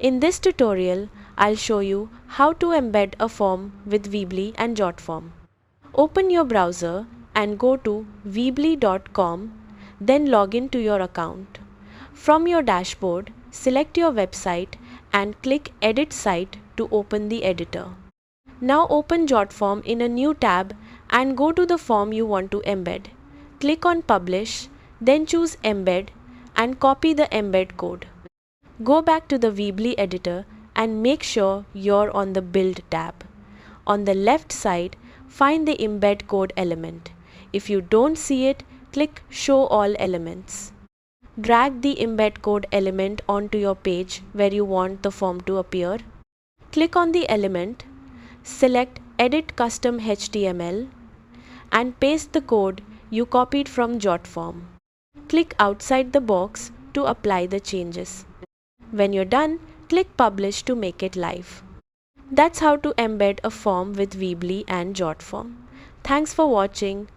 In this tutorial, I'll show you how to embed a form with Weebly and Jotform. Open your browser and go to weebly.com, then log in to your account. From your dashboard, select your website and click Edit Site to open the editor. Now open Jotform in a new tab and go to the form you want to embed. Click on Publish, then choose Embed and copy the embed code. Go back to the Weebly editor and make sure you're on the Build tab. On the left side, find the embed code element. If you don't see it, click Show All Elements. Drag the embed code element onto your page where you want the form to appear. Click on the element, select Edit Custom HTML and paste the code you copied from Jotform. Click outside the box to apply the changes. When you're done, click Publish to make it live. That's how to embed a form with Weebly and Jotform. Thanks for watching.